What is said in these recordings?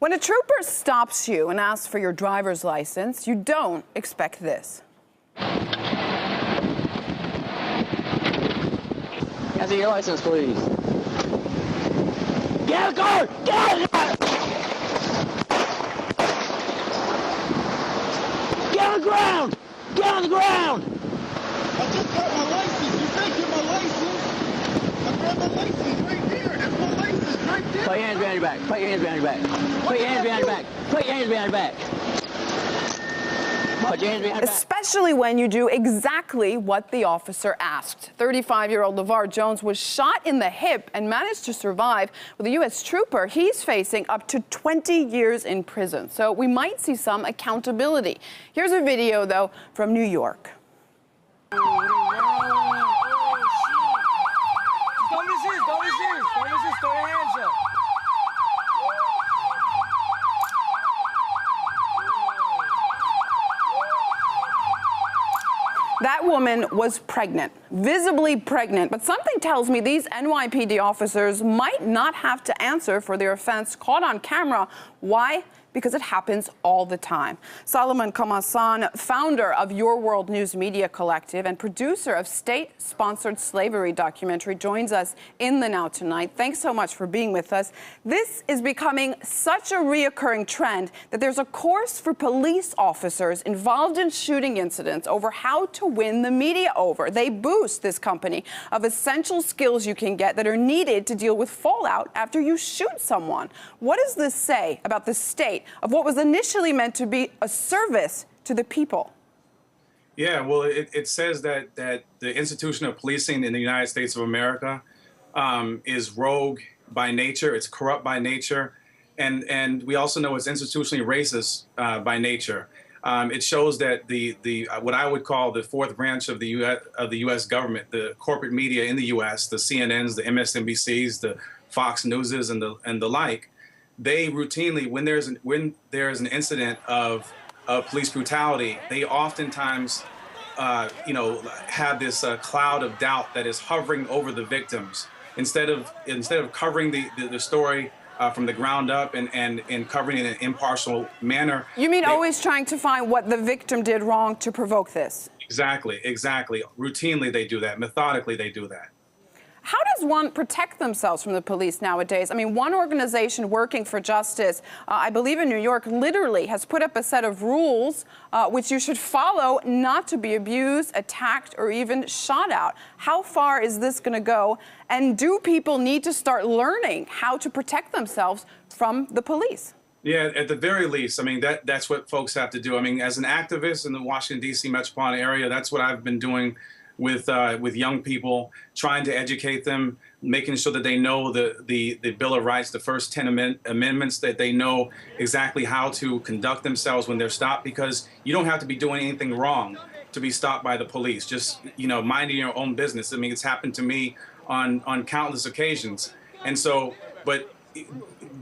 When a trooper stops you and asks for your driver's license, you don't expect this. Can I see your license, please? Get out of the car! Get out of the car! Get on the ground! Get on the ground! I just got my license. You said get my license. I grabbed my license right there. That's my license right there. Put your hands behind your back. Put your hands behind your back. Put your hands behind your back. Put your hands behind your back. Put your hands behind your back. Especially when you do exactly what the officer asked. 35-year-old LeVar Jones was shot in the hip and managed to survive. With a U.S. trooper, he's facing up to 20 years in prison. So we might see some accountability. Here's a video, though, from New York. Don't resist, don't resist, don't resist, throw your hands up. That woman was pregnant, visibly pregnant, but something tells me these NYPD officers might not have to answer for their offense caught on camera. Why? Because it happens all the time. Solomon Kamasan, founder of Your World News Media Collective and producer of state-sponsored slavery documentary, joins us in the Now tonight. Thanks so much for being with us. This is becoming such a reoccurring trend that there's a course for police officers involved in shooting incidents over how to win the media over. They boost this company of essential skills you can get that are needed to deal with fallout after you shoot someone. What does this say about the state of what was initially meant to be a service to the people? Yeah, well, it says that the institution of policing in the United States of America is rogue by nature, it's corrupt by nature, and we also know it's institutionally racist by nature. It shows that the what I would call the fourth branch of the U.S. government, the corporate media in the U.S., the CNNs, the MSNBCs, the Fox Newses, and the like, they routinely, when there's an incident of police brutality, they oftentimes, have this cloud of doubt that is hovering over the victims. Instead of covering the story from the ground up and covering it in an impartial manner. You mean always trying to find what the victim did wrong to provoke this? Exactly. Routinely they do that. Methodically they do that. How does one protect themselves from the police nowadays? I mean, one organization working for justice, I believe in New York, literally has put up a set of rules which you should follow not to be abused, attacked, or even shot at. How far is this going to go? And do people need to start learning how to protect themselves from the police? Yeah, at the very least, I mean, that's what folks have to do. I mean, as an activist in the Washington, D.C. metropolitan area, that's what I've been doing with young people, trying to educate them, making sure that they know the Bill of Rights, the first 10 amendments, that they know exactly how to conduct themselves when they're stopped, because you don't have to be doing anything wrong to be stopped by the police. Just, minding your own business. I mean, it's happened to me on countless occasions. And so, but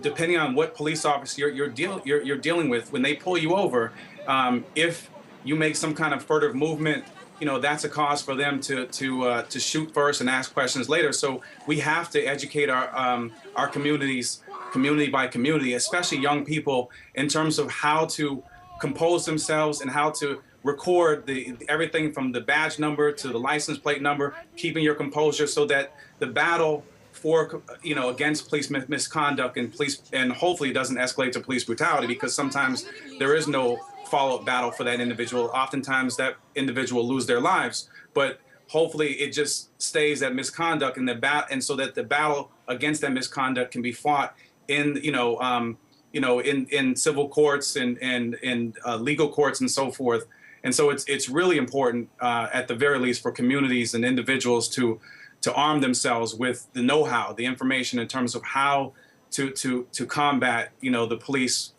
depending on what police officer you're dealing with, when they pull you over, if you make some kind of furtive movement, that's a cause for them to shoot first and ask questions later. So we have to educate our communities, community by community, especially young people, in terms of how to compose themselves and how to record everything from the badge number to the license plate number, keeping your composure, so that the battle for against police misconduct and hopefully it doesn't escalate to police brutality, because sometimes there is no follow-up battle for that individual. Oftentimes that individual will lose their lives, but hopefully it just stays at misconduct and so that the battle against that misconduct can be fought in in civil courts and legal courts and so forth. And so it's really important at the very least for communities and individuals to arm themselves with the know-how, the information in terms of how to combat the police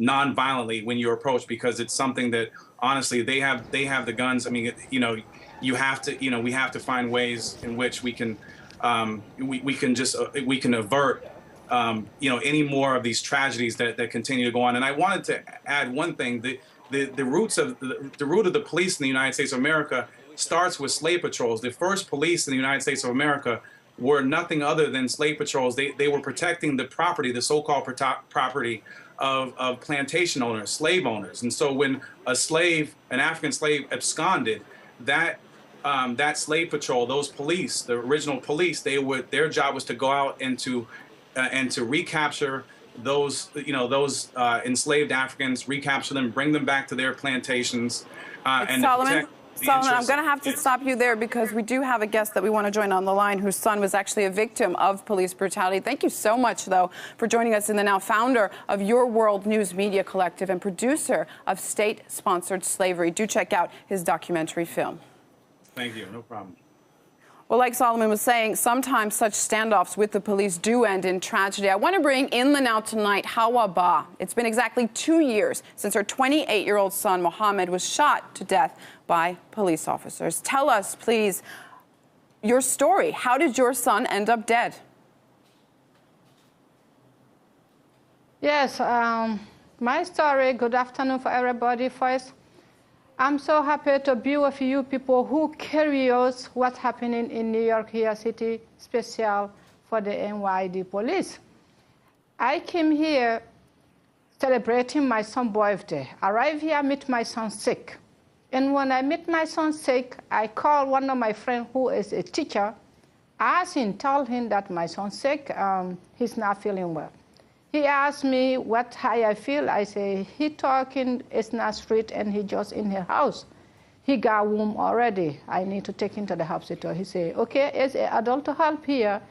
non-violently when you're approached, because it's something that honestly they have the guns. I mean, we have to find ways in which we can avert any more of these tragedies that continue to go on. And I wanted to add one thing: the root of the police in the United States of America starts with slave patrols. The first police in the United States of America were nothing other than slave patrols. They were protecting the property, the so-called property of plantation owners, slave owners. And so when a slave, an African slave, absconded, that slave patrol, those police, the original police, their job was to go out and to recapture those enslaved Africans, recapture them, bring them back to their plantations, and Solomon, I'm going to have to Yes. stop you there because we do have a guest that we want to join on the line whose son was actually a victim of police brutality. Thank you so much, though, for joining us, and the now founder of Your World News Media Collective and producer of State-Sponsored Slavery. Do check out his documentary film. Thank you. No problem. Well, like Solomon was saying, sometimes such standoffs with the police do end in tragedy. I want to bring in the now tonight Hawa Ba. It's been exactly 2 years since her 28-year-old son, Mohammed, was shot to death by police officers. Tell us, please, your story. How did your son end up dead? Yes, my story, good afternoon for everybody first. I'm so happy to be with you people who curious what's happening in New York here city, special for the NYD police. I came here celebrating my son's birthday. Arrived here, meet my son sick. And when I meet my son sick, I call one of my friends who is a teacher, ask him, tell him that my son's sick, he's not feeling well. He asked me how I feel. I say, he talking, it's not street, and he just in his house. He got warm already. I need to take him to the hospital. He say, okay, as an adult to help here,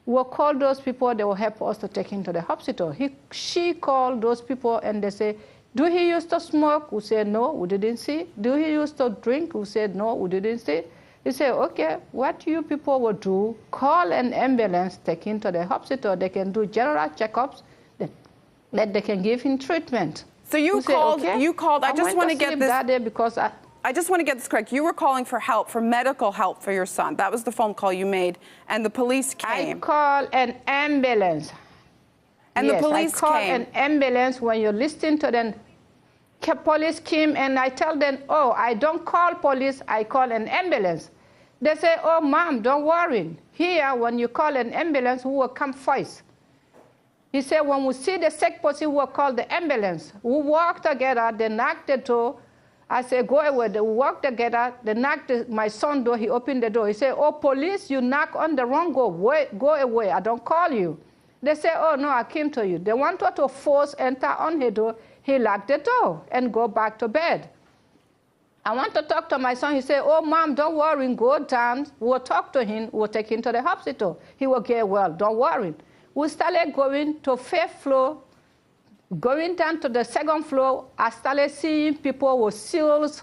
we'll call those people, they will help us to take him to the hospital. She called those people, and they say, do he used to smoke? We said, no, we didn't see. Do he used to drink? We said, no, we didn't see. He said, okay, what you people will do, call an ambulance, take him to the hospital. They can do general checkups, that they can give him treatment. So you called, okay. you called, I just want to get this. That day because I just want to get this correct. You were calling for help, for medical help for your son. That was the phone call you made, and the police came. I called an ambulance. And yes, the police I called came. an ambulance. When you listen to them, police came, and I tell them, oh, I don't call police, I call an ambulance. They say, oh, mom, don't worry. Here, when you call an ambulance, who will come first? He said, when we see the sick person, we will call the ambulance. We walk together, they knock the door. I said, go away. They walk together, they knock my son's door, he opened the door. He said, oh, police, you knock on the wrong door. Go away, I don't call you. They say, oh, no, I came to you. They wanted to force enter on his door. He locked the door and go back to bed. I want to talk to my son. He said, oh, mom, don't worry, go down. We'll talk to him, we'll take him to the hospital. He will get well, don't worry. We started going to 5th floor, going down to the 2nd floor. I started seeing people with seals,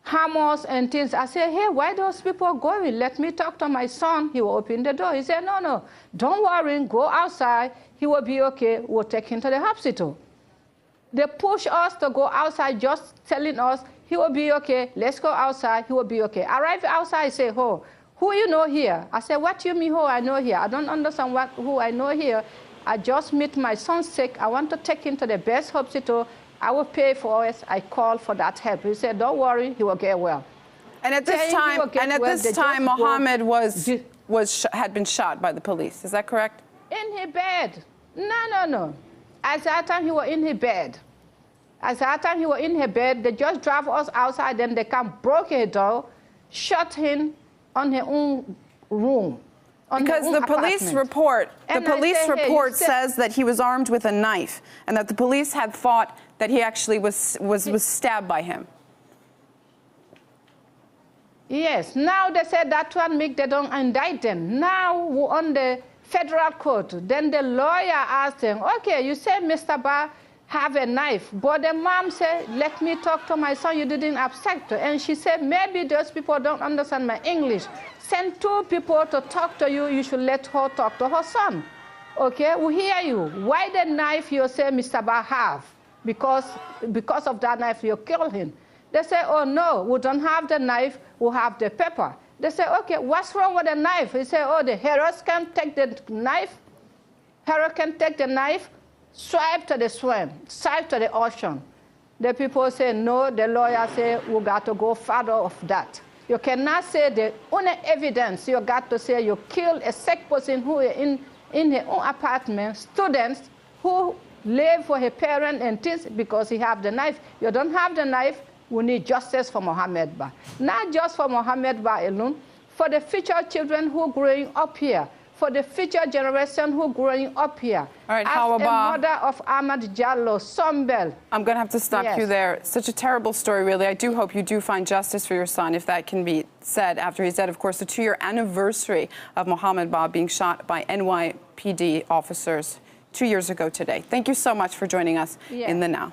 hammers, and things. I said, hey, why those people going? Let me talk to my son. He will open the door. He said, no, no, don't worry, go outside. He will be okay. We'll take him to the hospital. They push us to go outside, just telling us, he will be okay. Let's go outside. He will be okay. Arrive outside, I say, oh, who you know here? I said, what you mean who I know here? I don't understand who I know here. I just meet my son sick. I want to take him to the best hospital. I will pay for it. I call for that help. He said, don't worry, he will get well. And at this time, Mohammed had been shot by the police. Is that correct? In his bed. No. At that time, he was in his bed. At that time, he was in his bed. They just drive us outside. Then they come, broke his door, shot him on his own room. Because the police report, says that he was armed with a knife and that the police had thought that he actually was stabbed by him. Yes. Now they said that one make they don't indict them. Now we're on the federal court. Then the lawyer asked him, okay, you say Mr. Ba have a knife. But the mom said, let me talk to my son. You didn't accept her. And she said, maybe those people don't understand my English. Send 2 people to talk to you. You should let her talk to her son. Okay, we hear you. Why the knife you say Mr. Ba have? Because of that knife you kill him. They say, oh, no, we don't have the knife. We have the pepper. They say, okay, what's wrong with the knife? He say, oh, the heroes can take the knife. Hero can take the knife. Swipe to the swim, swipe to the ocean. The people say, no, the lawyer say, we got to go further of that. You cannot say the only evidence. You got to say you killed a sick person who is in his own apartment, students who live for his parents and things because he have the knife. You don't have the knife, we need justice for Mohammed Ba. Not just for Mohammed Ba alone, for the future children who are growing up here, for the future generation who are growing up here. All right, as Hawa a Ba, mother of Ahmad Jallo, Sombel. I'm going to have to stop Yes. you there. Such a terrible story, really. I do hope you do find justice for your son, if that can be said after he's dead. Of course, the 2-year anniversary of Mohammed Ba being shot by NYPD officers 2 years ago today. Thank you so much for joining us in the Now.